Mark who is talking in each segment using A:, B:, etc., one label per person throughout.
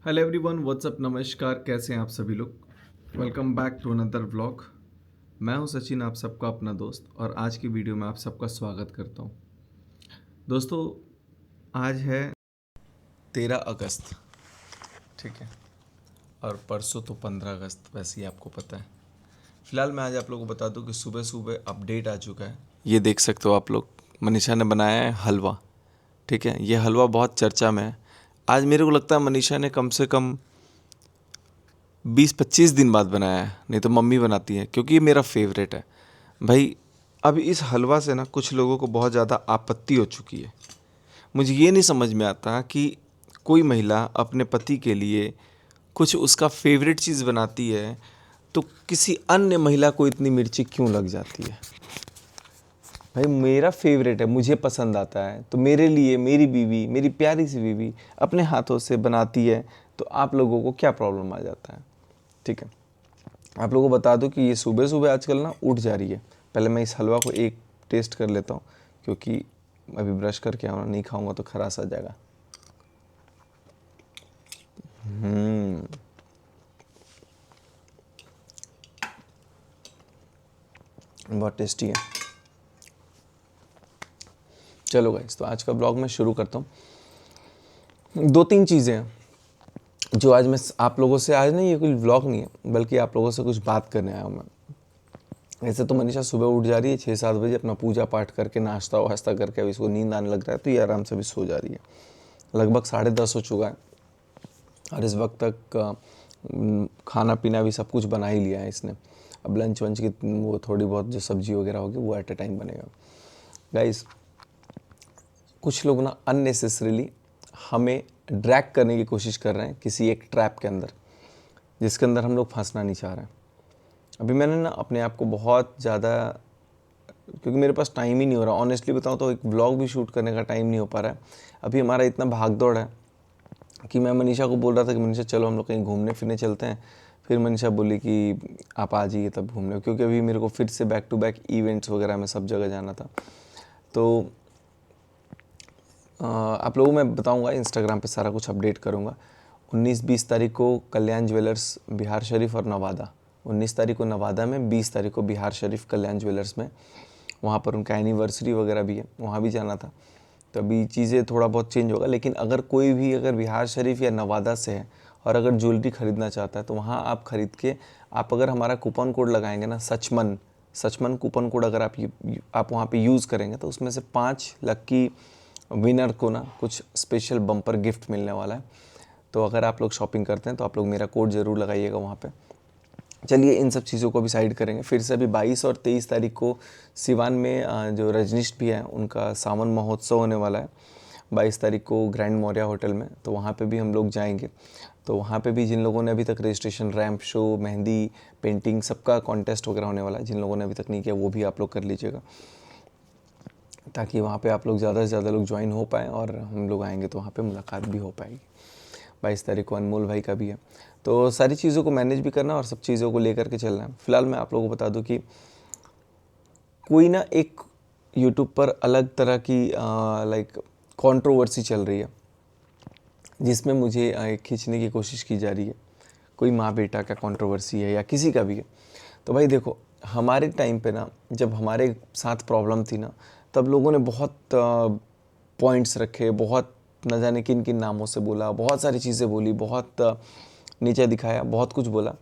A: Hello everyone, WhatsApp, नमस्कार। कैसे हैं आप सभी लोग? Welcome back to another vlog. मैं हूं सचिन, आप सबका अपना दोस्त, और आज की वीडियो में आप सबका स्वागत करता हूं। दोस्तों, आज है 13 अगस्त, ठीक है, और परसों तो 15 अगस्त, वैसे ही आपको पता है। फिलहाल मैं आज आप लोगों को बता दूं कि सुबह सुबह अपडेट आ चुका है। ये देख सकते हो आप लोग, मनीषा ने बनाया है हलवा, ठीक है। ये हलवा बहुत चर्चा में है। आज मेरे को लगता है मनीषा ने कम से कम 20-25 दिन बाद बनाया है, नहीं तो मम्मी बनाती है, क्योंकि ये मेरा फेवरेट है भाई। अब इस हलवा से ना कुछ लोगों को बहुत ज़्यादा आपत्ति हो चुकी है। मुझे ये नहीं समझ में आता कि कोई महिला अपने पति के लिए कुछ उसका फेवरेट चीज़ बनाती है तो किसी अन्य महिला को इतनी मिर्ची क्यों लग जाती है। भाई मेरा फेवरेट है, मुझे पसंद आता है, तो मेरे लिए मेरी बीवी, मेरी प्यारी सी बीवी अपने हाथों से बनाती है, तो आप लोगों को क्या प्रॉब्लम आ जाता है? ठीक है, आप लोगों को बता दूं कि ये सुबह सुबह आजकल ना उठ जा रही है। पहले मैं इस हलवा को एक टेस्ट कर लेता हूँ, क्योंकि अभी ब्रश करके आऊँ, नहीं खाऊंगा तो खराश आ जाएगा। बहुत टेस्टी है। चलो गाइस, तो आज का ब्लॉग मैं शुरू करता हूँ। 2-3 चीज़ें हैं जो आज मैं आप लोगों से, आज नहीं, ये कोई व्लॉग नहीं है, बल्कि आप लोगों से कुछ बात करने आया हूँ मैं। ऐसे तो मनीषा सुबह उठ जा रही है 6-7 बजे, अपना पूजा पाठ करके नाश्ता वास्ता करके, अभी इसको नींद आने लग रहा है, तो ये आराम से भी सो जा रही है। लगभग 10:30 हो चुका है, और इस वक्त तक खाना पीना भी सब कुछ बना ही लिया है इसने। अब लंच वंच की वो थोड़ी बहुत जो सब्जी वगैरह होगी वो एट ए टाइम बनेगा। गाइस, कुछ लोग ना अननेसेसरीली हमें ड्रैग करने की कोशिश कर रहे हैं किसी एक ट्रैप के अंदर, जिसके अंदर हम लोग फंसना नहीं चाह रहे हैं। अभी मैंने ना अपने आप को बहुत ज़्यादा, क्योंकि मेरे पास टाइम ही नहीं हो रहा, ऑनेस्टली बताऊँ तो एक व्लॉग भी शूट करने का टाइम नहीं हो पा रहा है। अभी हमारा इतना भाग दौड़ है कि मैं मनीषा को बोल रहा था कि मनीषा चलो हम लोग कहीं घूमने फिरने चलते हैं। फिर मनीषा बोली कि आप आ जाइए तब घूमने, क्योंकि अभी मेरे को फिर से बैक टू बैक इवेंट्स वगैरह में सब जगह जाना था। तो आप लोगों को मैं बताऊंगा, इंस्टाग्राम पे सारा कुछ अपडेट करूंगा। 19-20 तारीख को कल्याण ज्वेलर्स बिहार शरीफ और नवादा, 19 तारीख को नवादा में, 20 तारीख को बिहार शरीफ कल्याण ज्वेलर्स में। वहाँ पर उनका एनिवर्सरी वगैरह भी है, वहाँ भी जाना था। तो अभी चीज़ें थोड़ा बहुत चेंज होगा, लेकिन अगर कोई भी अगर बिहार शरीफ या नवादा से है और अगर ज्वेलरी ख़रीदना चाहता है, तो वहाँ आप ख़रीद के, आप अगर हमारा कूपन कोड लगाएंगे ना, सचमन कूपन कोड अगर आप वहाँ पे यूज़ करेंगे, तो उसमें से 5 लक्की विनर को ना कुछ स्पेशल बम्पर गिफ्ट मिलने वाला है। तो अगर आप लोग शॉपिंग करते हैं तो आप लोग मेरा कोड ज़रूर लगाइएगा वहाँ पे। चलिए, इन सब चीज़ों को भी साइड करेंगे। फिर से अभी 22 और 23 तारीख को सिवान में जो रजनीश भी है, उनका सावन महोत्सव होने वाला है 22 तारीख को ग्रैंड मौर्या होटल में, तो वहाँ पे भी हम लोग जाएंगे। तो वहाँ पे भी जिन लोगों ने अभी तक registration, ramp show, mehndi, painting, सबका कॉन्टेस्ट वगैरह होने वाला है, जिन लोगों ने अभी तक नहीं किया वो भी आप लोग कर लीजिएगा, ताकि वहाँ पे आप लोग ज़्यादा से ज़्यादा लोग ज्वाइन हो पाएँ और हम लोग आएंगे तो वहाँ पे मुलाकात भी हो पाएगी। 22 तारीख को अनमोल भाई का भी है। तो सारी चीज़ों को मैनेज भी करना और सब चीज़ों को लेकर के चलना है। फिलहाल मैं आप लोगों को बता दूं कि कोई ना एक यूट्यूब पर अलग तरह की लाइक कंट्रोवर्सी चल रही है, जिसमें मुझे खींचने की कोशिश की जा रही है। कोई माँ बेटा का कंट्रोवर्सी है या किसी का भी है। तो भाई देखो, हमारे टाइम पे ना, जब हमारे साथ प्रॉब्लम थी ना, तब लोगों ने बहुत पॉइंट्स रखे, बहुत न जाने किन किन नामों से बोला, बहुत सारी चीज़ें बोली, बहुत नीचे दिखाया, बहुत कुछ बोला।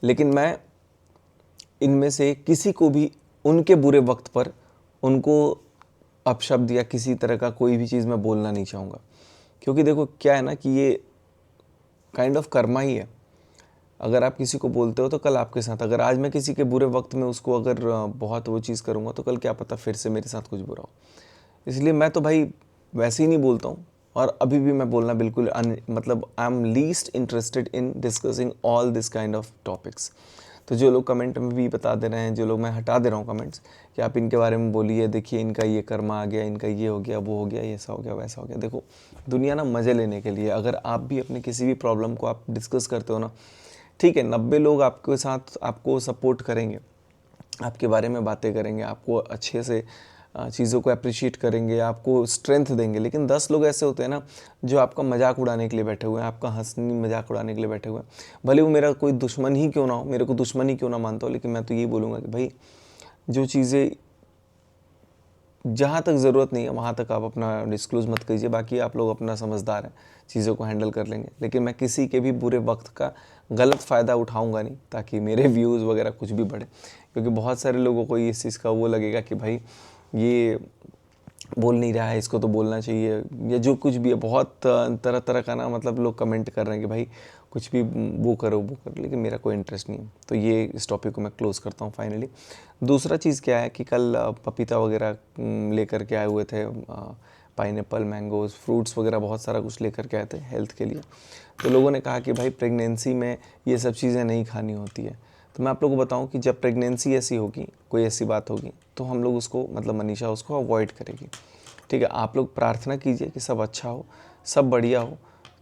A: लेकिन मैं इनमें से किसी को भी उनके बुरे वक्त पर उनको अपशब्द या किसी तरह का कोई भी चीज़ मैं बोलना नहीं चाहूँगा, क्योंकि देखो क्या है ना कि ये काइंड ऑफ कर्मा ही है। अगर आप किसी को बोलते हो तो कल आपके साथ, अगर आज मैं किसी के बुरे वक्त में उसको अगर बहुत वो चीज़ करूँगा, तो कल क्या पता फिर से मेरे साथ कुछ बुरा हो। इसलिए मैं तो भाई वैसे ही नहीं बोलता हूँ, और अभी भी मैं बोलना बिल्कुल मतलब I am least interested in discussing all this kind of topics. तो जो लोग कमेंट में भी बता दे रहे हैं, जो लोग, मैं हटा दे रहा हूँ कमेंट्स कि आप इनके बारे में बोलिए, देखिए इनका ये कर्मा आ गया, इनका ये हो गया, वो हो गया, ऐसा हो गया, वैसा हो गया। देखो, दुनिया ना मज़े लेने के लिए, अगर आप भी अपने किसी भी प्रॉब्लम को आप डिस्कस करते हो ना, ठीक है, 90 लोग आपके साथ आपको सपोर्ट करेंगे, आपके बारे में बातें करेंगे, आपको अच्छे से चीज़ों को अप्रिशिएट करेंगे, आपको स्ट्रेंथ देंगे। लेकिन 10 लोग ऐसे होते हैं ना जो आपका मजाक उड़ाने के लिए बैठे हुए हैं, आपका हंसी मजाक उड़ाने के लिए बैठे हुए हैं। भले वो मेरा कोई दुश्मन ही क्यों ना हो, मेरे को दुश्मन ही क्यों ना मानता हो, लेकिन मैं तो यही बोलूँगा कि भाई जो चीज़ें जहाँ तक ज़रूरत नहीं है वहाँ तक आप अपना डिस्क्लोज़ मत कीजिए। बाकी आप लोग अपना समझदार हैं, चीज़ों को हैंडल कर लेंगे। लेकिन मैं किसी के भी बुरे वक्त का गलत फ़ायदा उठाऊंगा नहीं ताकि मेरे व्यूज़ वगैरह कुछ भी बढ़े, क्योंकि बहुत सारे लोगों को इस चीज़ का वो लगेगा कि भाई ये बोल नहीं रहा है, इसको तो बोलना चाहिए, या जो कुछ भी है। बहुत तरह तरह का ना मतलब लोग कमेंट कर रहे हैं कि भाई कुछ भी वो करो वो करो, लेकिन मेरा कोई इंटरेस्ट नहीं है। तो ये इस टॉपिक को मैं क्लोज़ करता हूँ फाइनली। दूसरा चीज़ क्या है कि कल पपीता वगैरह लेकर के आए हुए थे, पाइनएप्पल, मैंगोज़, फ्रूट्स वगैरह बहुत सारा कुछ लेकर के आए थे हेल्थ के लिए। तो लोगों ने कहा कि भाई प्रेगनेंसी में ये सब चीज़ें नहीं खानी होती है। तो मैं आप लोगों को बताऊं कि जब प्रेगनेंसी ऐसी होगी, कोई ऐसी बात होगी, तो हम लोग उसको मतलब मनीषा उसको अवॉइड करेगी। ठीक है, आप लोग प्रार्थना कीजिए कि सब अच्छा हो, सब बढ़िया हो,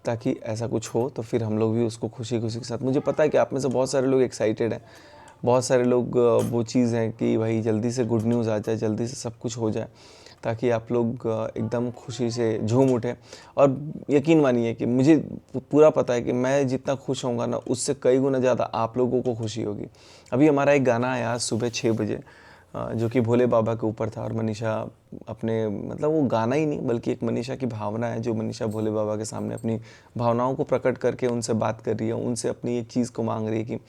A: ताकि ऐसा कुछ हो तो फिर हम लोग भी उसको खुशी खुशी के साथ। मुझे पता है कि आप में से बहुत सारे लोग एक्साइटेड हैं, बहुत सारे लोग वो चीज़ हैं कि भाई जल्दी से गुड न्यूज़ आ जाए, जल्दी से सब कुछ हो जाए, ताकि आप लोग एकदम खुशी से झूम उठें। और यकीन मानिए कि मुझे पूरा पता है कि मैं जितना खुश होऊंगा ना, उससे कई गुना ज़्यादा आप लोगों को खुशी होगी। अभी हमारा एक गाना आया आज सुबह 6 बजे, जो कि भोले बाबा के ऊपर था। और मनीषा अपने मतलब वो गाना ही नहीं बल्कि एक मनीषा की भावना है, जो मनीषा भोले बाबा के सामने अपनी भावनाओं को प्रकट करके उनसे बात कर रही है, उनसे अपनी एक चीज़ को मांग रही है कि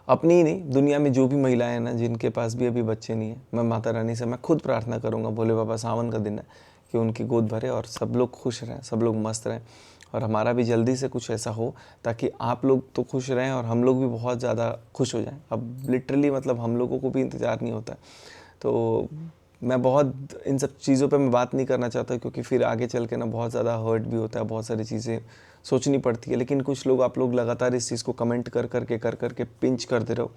A: अपनी ही नहीं, दुनिया में जो भी महिलाएं हैं ना जिनके पास भी अभी बच्चे नहीं है, मैं माता रानी से मैं खुद प्रार्थना करूंगा, भोले बाबा सावन का दिन है, कि उनकी गोद भरे और सब लोग खुश रहें, सब लोग मस्त रहें। और हमारा भी जल्दी से कुछ ऐसा हो ताकि आप लोग तो खुश रहें और हम लोग भी बहुत ज़्यादा खुश हो जाएं। अब लिटरली मतलब हम लोगों को भी इंतज़ार नहीं होता है। तो मैं बहुत इन सब चीज़ों पे मैं बात नहीं करना चाहता, क्योंकि फिर आगे चल के ना बहुत ज़्यादा हर्ट भी होता है, बहुत सारी चीज़ें सोचनी पड़ती है। लेकिन कुछ लोग, आप लोग लगातार इस चीज़ को कमेंट कर करके पिंच करते रहो,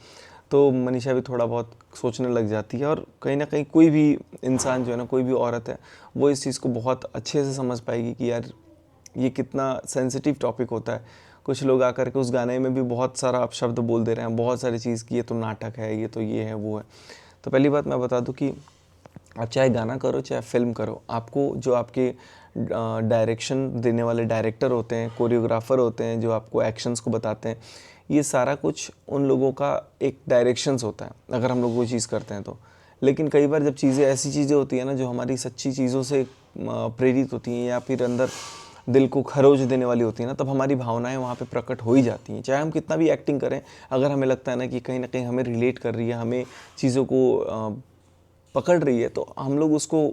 A: तो मनीषा भी थोड़ा बहुत सोचने लग जाती है। और कहीं ना कहीं कोई भी इंसान जो है ना, कोई भी औरत है, वो इस चीज़ को बहुत अच्छे से समझ पाएगी कि यार ये कितना सेंसिटिव टॉपिक होता है। कुछ लोग आकर के उस गाने में भी बहुत सारा अपशब्द बोल दे रहे हैं, बहुत सारी चीज़ की ये तो नाटक है, ये तो ये है वो है। तो पहली बात मैं बता दूं कि आप चाहे गाना करो चाहे फिल्म करो, आपको जो आपके डायरेक्शन देने वाले डायरेक्टर होते हैं, कोरियोग्राफर होते हैं, जो आपको एक्शंस को बताते हैं, ये सारा कुछ उन लोगों का एक डायरेक्शंस होता है अगर हम लोग वो चीज़ करते हैं तो। लेकिन कई बार जब चीज़ें ऐसी चीज़ें होती हैं ना जो हमारी सच्ची चीज़ों से प्रेरित होती हैं या फिर अंदर दिल को खरोच देने वाली होती है ना, तब हमारी भावनाएं वहाँ पे प्रकट हो ही जाती हैं। चाहे हम कितना भी एक्टिंग करें, अगर हमें लगता है ना कि कहीं ना कहीं हमें रिलेट कर रही है, हमें चीज़ों को पकड़ रही है, तो हम लोग उसको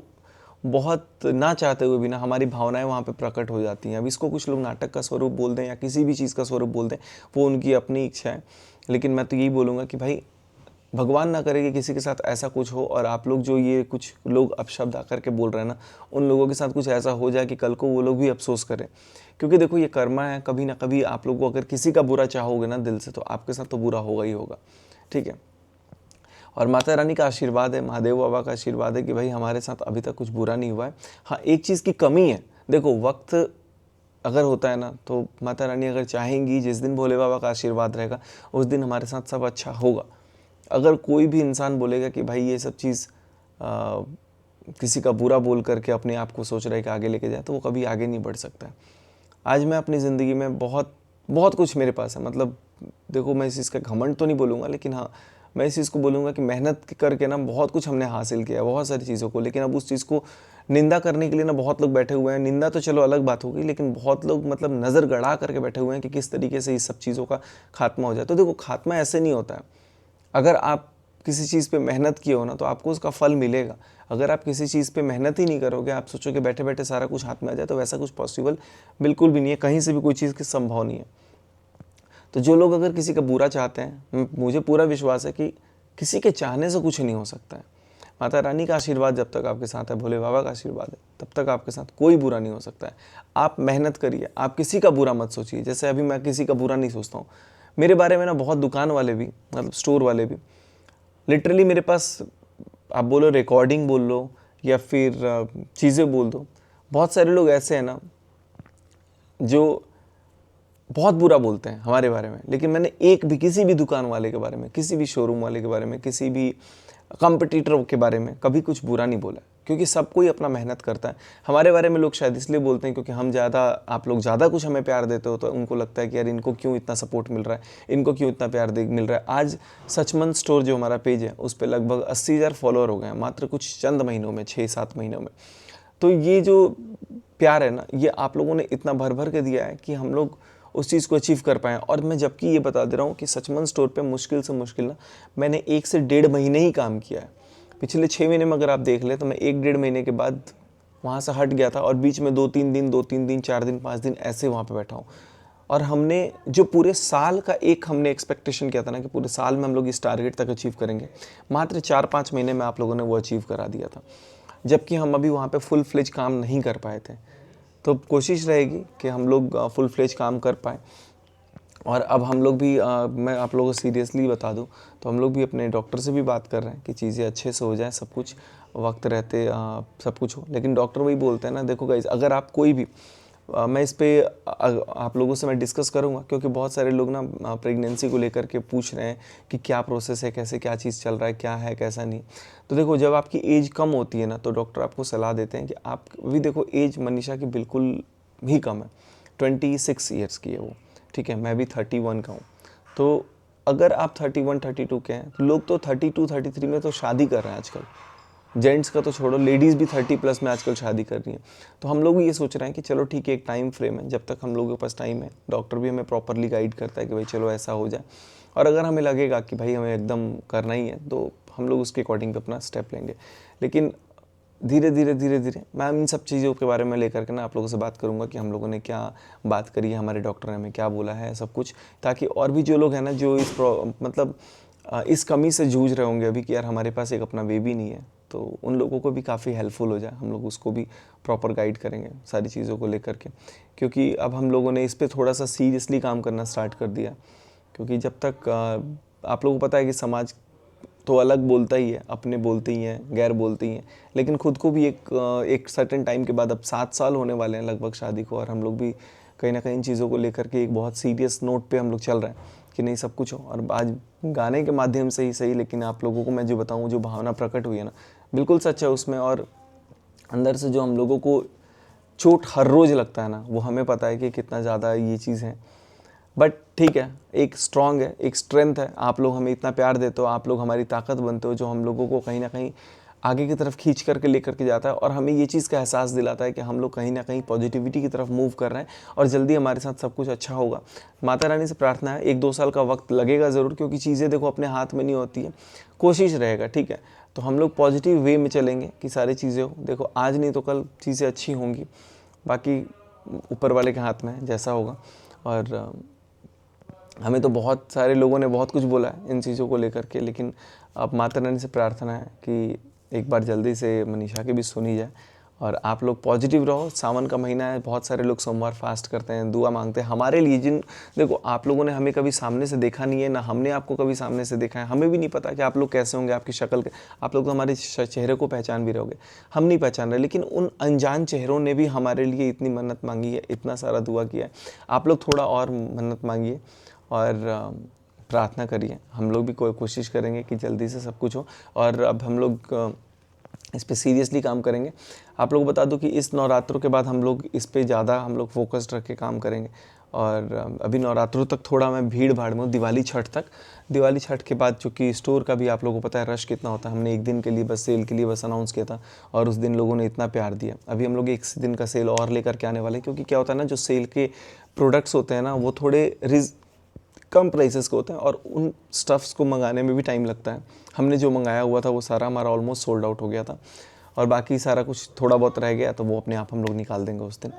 A: बहुत ना चाहते हुए भी ना हमारी भावनाएं वहाँ पे प्रकट हो जाती हैं। अब इसको कुछ लोग नाटक का स्वरूप बोल दें या किसी भी चीज़ का स्वरूप बोल दें, वो उनकी अपनी इच्छा है। लेकिन मैं तो यही बोलूँगा कि भाई भगवान ना करे कि किसी के साथ ऐसा कुछ हो, और आप लोग जो ये कुछ लोग अपशब्द आकर के बोल रहे हैं ना, उन लोगों के साथ कुछ ऐसा हो जाए कि कल को वो लोग भी अफसोस करें। क्योंकि देखो ये कर्मा है, कभी ना कभी आप लोग को अगर किसी का बुरा चाहोगे ना दिल से, तो आपके साथ तो बुरा होगा ही होगा। ठीक है, और माता रानी का आशीर्वाद है, महादेव बाबा का आशीर्वाद है कि भाई हमारे साथ अभी तक कुछ बुरा नहीं हुआ है। हाँ, एक चीज़ की कमी है, देखो वक्त अगर होता है ना, तो माता रानी अगर चाहेंगी, जिस दिन भोले बाबा का आशीर्वाद रहेगा उस दिन हमारे साथ सब अच्छा होगा। अगर कोई भी इंसान बोलेगा कि भाई ये सब चीज़ किसी का बुरा बोल करके अपने आप को सोच रहा है कि आगे लेके जाए, तो वो कभी आगे नहीं बढ़ सकता है। आज मैं अपनी ज़िंदगी में बहुत बहुत कुछ मेरे पास है, मतलब देखो मैं इस चीज़ का घमंड तो नहीं बोलूँगा, लेकिन हाँ मैं इस चीज़ को बोलूँगा कि मेहनत करके ना बहुत कुछ हमने हासिल किया है, बहुत सारी चीज़ों को। लेकिन अब उस चीज़ को निंदा करने के लिए ना बहुत लोग बैठे हुए हैं। निंदा तो चलो अलग बात होगी, लेकिन बहुत लोग मतलब नज़र गड़ा करके बैठे हुए हैं कि किस तरीके से इस सब चीज़ों का खात्मा हो जाए। तो देखो खात्मा ऐसे नहीं होता है। अगर आप किसी चीज़ पे मेहनत किए हो ना, तो आपको उसका फल मिलेगा। अगर आप किसी चीज़ पे मेहनत ही नहीं करोगे, आप सोचोगे बैठे बैठे सारा कुछ हाथ में आ जाए, तो वैसा कुछ पॉसिबल बिल्कुल भी नहीं है, कहीं से भी कोई चीज़ की संभव नहीं है। तो जो लोग अगर किसी का बुरा चाहते हैं, मुझे पूरा विश्वास है कि किसी के चाहने से कुछ नहीं हो सकता है। माता रानी का आशीर्वाद जब तक आपके साथ है, भोले बाबा का आशीर्वाद है, तब तक आपके साथ कोई बुरा नहीं हो सकता है। आप मेहनत करिए, आप किसी का बुरा मत सोचिए। जैसे अभी मैं किसी का बुरा नहीं सोचता हूँ। मेरे बारे में ना बहुत दुकान वाले भी, मतलब स्टोर वाले भी, लिटरली मेरे पास आप बोलो रिकॉर्डिंग बोल लो या फिर चीज़ें बोल दो, बहुत सारे लोग ऐसे हैं ना जो बहुत बुरा बोलते हैं हमारे बारे में। लेकिन मैंने एक भी किसी भी दुकान वाले के बारे में, किसी भी शोरूम वाले के बारे में, किसी भी कंपटीटर के बारे में कभी कुछ बुरा नहीं बोला, क्योंकि सब कोई अपना मेहनत करता है। हमारे बारे में लोग शायद इसलिए बोलते हैं क्योंकि हम ज़्यादा, आप लोग ज़्यादा कुछ हमें प्यार देते हो, तो उनको लगता है कि यार इनको क्यों इतना सपोर्ट मिल रहा है, इनको क्यों इतना प्यार मिल रहा है। आज सचमन स्टोर जो हमारा पेज है उस पर लगभग 80,000 फॉलोअर हो गए हैं मात्र कुछ चंद महीनों में, 6-7 महीनों में। तो ये जो प्यार है ना, ये आप लोगों ने इतना भर भर के दिया है कि हम लोग उस चीज़ को अचीव कर पाएँ। और मैं जबकि ये बता दे रहा हूँ कि सचमन स्टोर पे मुश्किल से मुश्किल ना मैंने 1 से 1.5 महीने ही काम किया है। पिछले 6 महीने में अगर आप देख लें तो मैं 1-1.5 महीने के बाद वहाँ से हट गया था, और बीच में 2-3 दिन, 4 दिन, 5 दिन ऐसे वहाँ पे बैठा हूँ। और हमने जो पूरे साल का हमने एक्सपेक्टेशन किया था ना कि पूरे साल में हम लोग इस टारगेट तक अचीव करेंगे, मात्र 4-5 महीने में आप लोगों ने वो अचीव करा दिया था। जबकि हम अभी वहाँ पे फुल फ्लेज काम नहीं कर पाए थे। तो कोशिश रहेगी कि हम लोग फुल फ्लेज काम कर पाएँ। और अब हम लोग भी मैं आप लोगों को सीरियसली बता दूं तो हम लोग भी अपने डॉक्टर से भी बात कर रहे हैं कि चीज़ें अच्छे से हो जाए, सब कुछ वक्त रहते सब कुछ हो। लेकिन डॉक्टर वही बोलते हैं ना, देखो गाइस, अगर आप कोई भी मैं इस पे आप लोगों से मैं डिस्कस करूंगा, क्योंकि बहुत सारे लोग ना प्रेगनेंसी को लेकर के पूछ रहे हैं कि क्या प्रोसेस है, कैसे क्या चीज़ चल रहा है, क्या है कैसा नहीं। तो देखो, जब आपकी एज कम होती है ना तो डॉक्टर आपको सलाह देते हैं कि आप भी, देखो एज मनीषा की बिल्कुल भी कम है, 26 ईयर्स की है वो, ठीक है। मैं भी 31 का हूँ। तो अगर आप 31-32 के हैं तो लोग तो 32-33 में तो शादी कर रहे हैं आजकल। जेंट्स का तो छोड़ो, लेडीज़ भी 30+ में आजकल शादी कर रही हैं। तो हम लोग भी ये सोच रहे हैं कि चलो ठीक है, एक टाइम फ्रेम है, जब तक हम लोगों के पास टाइम है, डॉक्टर भी हमें प्रॉपरली गाइड करता है कि भाई चलो ऐसा हो जाए। और अगर हमें लगेगा कि भाई हमें एकदम करना ही है तो हम लोग उसके अकॉर्डिंग अपना स्टेप लेंगे। लेकिन धीरे धीरे मैं इन सब चीज़ों के बारे में लेकर के ना आप लोगों से बात करूंगा कि हम लोगों ने क्या बात करी है, हमारे डॉक्टर ने हमें क्या बोला है, सब कुछ, ताकि और भी जो लोग हैं ना जो इस कमी से जूझ रहे होंगे अभी कि यार हमारे पास एक अपना बेबी नहीं है, तो उन लोगों को भी काफ़ी हेल्पफुल हो जाए। हम लोग उसको भी प्रॉपर गाइड करेंगे सारी चीज़ों को लेकर के, क्योंकि अब हम लोगों ने इस पर थोड़ा सा सीरियसली काम करना स्टार्ट कर दिया। क्योंकि जब तक आप लोगों को पता है कि समाज तो अलग बोलता ही है, अपने बोलते ही हैं, गैर बोलते ही हैं, लेकिन खुद को भी एक सर्टेन टाइम के बाद, अब 7 साल होने वाले हैं लगभग शादी को, और हम लोग भी कहीं ना कहीं इन चीज़ों को लेकर के एक बहुत सीरियस नोट पे हम लोग चल रहे हैं कि नहीं सब कुछ हो। और आज गाने के माध्यम से ही सही, लेकिन आप लोगों को मैं जो बताऊँ, जो भावना प्रकट हुई है ना, बिल्कुल सच है उसमें। और अंदर से जो हम लोगों को चोट हर रोज़ लगता है ना, वो हमें पता है कि कितना ज़्यादा ये चीज़ है। बट ठीक है, एक स्ट्रॉन्ग है, एक स्ट्रेंथ है। आप लोग हमें इतना प्यार देते हो, आप लोग हमारी ताकत बनते हो, जो हम लोगों को कहीं ना कहीं आगे की तरफ खींच करके लेकर के जाता है, और हमें ये चीज़ का एहसास दिलाता है कि हम लोग कहीं ना कहीं पॉजिटिविटी की तरफ मूव कर रहे हैं, और जल्दी हमारे साथ सब कुछ अच्छा होगा। माता रानी से प्रार्थना है, 1-2 साल का वक्त लगेगा ज़रूर, क्योंकि चीज़ें देखो अपने हाथ में नहीं होती है, कोशिश रहेगा, ठीक है। तो हम लोग पॉजिटिव वे में चलेंगे कि सारी चीज़ें हो, देखो आज नहीं तो कल चीज़ें अच्छी होंगी, बाकी ऊपर वाले के हाथ में है जैसा होगा। और हमें तो बहुत सारे लोगों ने बहुत कुछ बोला है इन चीज़ों को लेकर के, लेकिन अब माता रानी से प्रार्थना है कि एक बार जल्दी से मनीषा की भी सुनी जाए, और आप लोग पॉजिटिव रहो। सावन का महीना है, बहुत सारे लोग सोमवार फास्ट करते हैं, दुआ मांगते हैं हमारे लिए। देखो, आप लोगों ने हमें कभी सामने से देखा नहीं है, ना हमने आपको कभी सामने से देखा है, हमें भी नहीं पता कि आप लोग कैसे होंगे, आपकी शक्ल के, आप लोग तो हमारे चेहरे को पहचान भी रहोगे, हम नहीं पहचान रहे, लेकिन उन अनजान चेहरों ने भी हमारे लिए इतनी मन्नत मांगी है, इतना सारा दुआ किया है। आप लोग थोड़ा और मन्नत मांगिए और प्रार्थना करिए। हम लोग भी कोई कोशिश करेंगे कि जल्दी से सब कुछ हो, और अब हम लोग इस पे सीरियसली काम करेंगे। आप लोगों को बता दूं कि इस नवरात्रों के बाद हम लोग इस पे ज़्यादा हम लोग फोकस्ड रख के काम करेंगे। और अभी नवरात्रों तक थोड़ा मैं भीड़ भाड़ में हूँ, दिवाली छठ तक। दिवाली छठ के बाद चूँकि स्टोर का भी आप लोगों को पता है रश कितना होता है, हमने एक दिन के लिए बस सेल के लिए बस अनाउंस किया था, और उस दिन लोगों ने इतना प्यार दिया। अभी हम लोग 1 दिन का सेल और लेकर के आने वाले हैं, क्योंकि क्या होता है ना, जो सेल के प्रोडक्ट्स होते हैं ना, वो थोड़े कम प्राइसेस के होते हैं, और उन स्टफ्स को मंगाने में भी टाइम लगता है। हमने जो मंगाया हुआ था वो सारा हमारा ऑलमोस्ट सोल्ड आउट हो गया था, और बाकी सारा कुछ थोड़ा बहुत रह गया, तो वो अपने आप हम लोग निकाल देंगे उस दिन।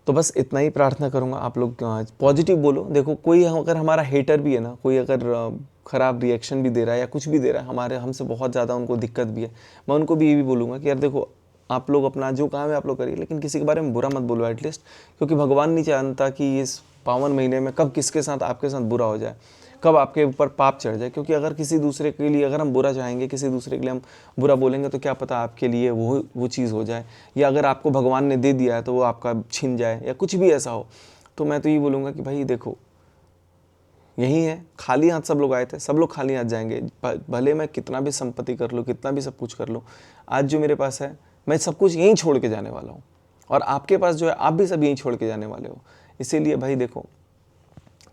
A: तो बस इतना ही प्रार्थना करूँगा, आप लोग पॉजिटिव बोलो। देखो, कोई अगर हमारा हेटर भी है ना, कोई अगर ख़राब रिएक्शन भी दे रहा है या कुछ भी दे रहा है, हमसे बहुत ज़्यादा उनको दिक्कत भी है, मैं उनको भी ये भी बोलूँगा कि यार देखो, आप लोग अपना जो काम है आप लोग करिए, लेकिन किसी के बारे में बुरा मत बोलो एटलीस्ट, क्योंकि भगवान नहीं जानता कि इस पावन महीने में कब किसके साथ, आपके साथ बुरा हो जाए, कब आपके ऊपर पाप चढ़ जाए। क्योंकि अगर किसी दूसरे के लिए अगर हम बुरा चाहेंगे, किसी दूसरे के लिए हम बुरा बोलेंगे, तो क्या पता आपके लिए वो चीज़ हो जाए, या अगर आपको भगवान ने दे दिया है तो वो आपका छिन जाए, या कुछ भी ऐसा हो। तो मैं तो ये बोलूँगा कि भाई देखो, यही है, खाली हाथ सब लोग आए थे, सब लोग खाली हाथ जाएंगे। भले मैं कितना भी संपत्ति कर लूँ, कितना भी सब कुछ कर लूँ, आज जो मेरे पास है मैं सब कुछ यहीं छोड़ के जाने वाला हूँ, और आपके पास जो है आप भी सब यहीं छोड़ के जाने वाले हो। इसीलिए भाई देखो,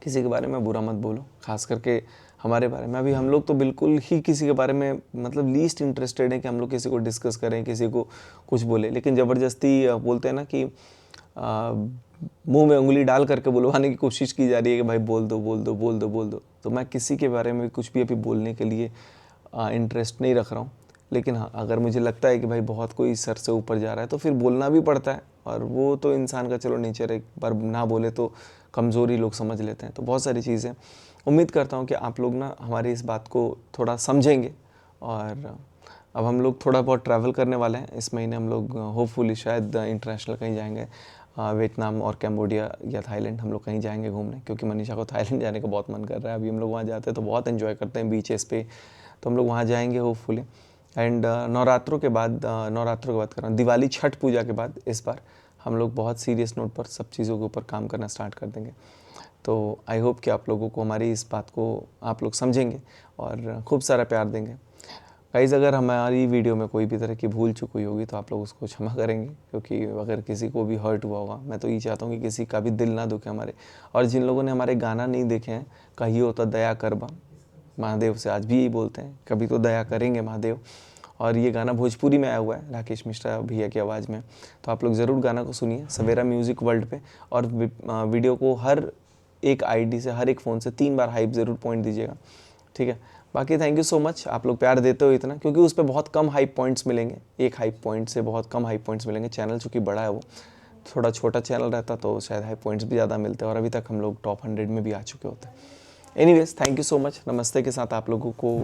A: किसी के बारे में बुरा मत बोलो, खास करके हमारे बारे में। अभी हम लोग तो बिल्कुल ही किसी के बारे में मतलब लीस्ट इंटरेस्टेड हैं कि हम लोग किसी को डिस्कस करें, किसी को कुछ बोले, लेकिन ज़बरदस्ती बोलते हैं ना कि मुंह में उंगली डाल करके बुलवाने की कोशिश की जा रही है कि भाई बोल दो बोल दो बोल दो बोल दो। तो मैं किसी के बारे में कुछ भी अभी बोलने के लिए इंटरेस्ट नहीं रख रहा हूँ। लेकिन हाँ, अगर मुझे लगता है कि भाई बहुत कोई सर से ऊपर जा रहा है तो फिर बोलना भी पड़ता है, और वो तो इंसान का चलो नेचर है, एक बार ना बोले तो कमज़ोरी लोग समझ लेते हैं। तो बहुत सारी चीज़ें उम्मीद करता हूँ कि आप लोग ना हमारी इस बात को थोड़ा समझेंगे। और अब हम लोग थोड़ा बहुत ट्रैवल करने वाले हैं इस महीने। हम लोग होपफुली शायद इंटरनेशनल कहीं जाएंगे, वियतनाम और कैम्बोडिया या थाईलैंड हम लोग कहीं जाएंगे घूमने, क्योंकि मनीषा को थाईलैंड जाने का बहुत मन कर रहा है। अभी हम लोग वहाँ जाते हैं तो बहुत एंजॉय करते हैं बीचेस पे, तो हम लोग वहाँ जाएंगे होपफुली। एंड नवरात्रों के बाद कर रहा हूँ, दिवाली छठ पूजा के बाद इस बार हम लोग बहुत सीरियस नोट पर सब चीज़ों के ऊपर काम करना स्टार्ट कर देंगे। तो आई होप कि आप लोगों को हमारी इस बात को आप लोग समझेंगे और खूब सारा प्यार देंगे। गाइज़, अगर हमारी वीडियो में कोई भी तरह की भूल चूक हुई होगी तो आप लोग उसको क्षमा करेंगे, क्योंकि अगर किसी को भी हर्ट हुआ होगा, मैं तो ये चाहता हूँ कि किसी का भी दिल ना दुखे हमारे। और जिन लोगों ने हमारे गाना नहीं देखे हैं, कहिए होता दया करबा, महादेव से आज भी यही बोलते हैं, कभी तो दया करेंगे महादेव। और ये गाना भोजपुरी में आया हुआ है राकेश मिश्रा भैया की आवाज़ में, तो आप लोग ज़रूर गाना को सुनिए सवेरा म्यूज़िक वर्ल्ड पे। और वीडियो को हर एक आईडी से, हर एक फ़ोन से 3 बार हाइप ज़रूर पॉइंट दीजिएगा, ठीक है। बाकी थैंक यू सो मच, आप लोग प्यार देते हो इतना, क्योंकि उस पर बहुत कम हाइप पॉइंट्स मिलेंगे, एक हाइप पॉइंट से बहुत कम हाइप पॉइंट्स मिलेंगे। चैनल चूँकि बड़ा है, वो थोड़ा छोटा चैनल रहता तो शायद हाइप पॉइंट्स भी ज़्यादा मिलते, और अभी तक हम लोग टॉप 100 में भी आ चुके होते। Anyways, thank you so much. नमस्ते के साथ आप लोगों को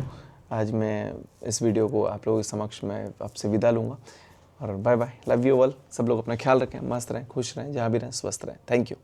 A: आज मैं इस वीडियो को आप लोगों के समक्ष मैं आपसे विदा लूँगा, और bye bye, love you all. सब लोग अपना ख्याल रखें, मस्त रहें, खुश रहें, जहाँ भी रहें, स्वस्थ रहें। Thank you.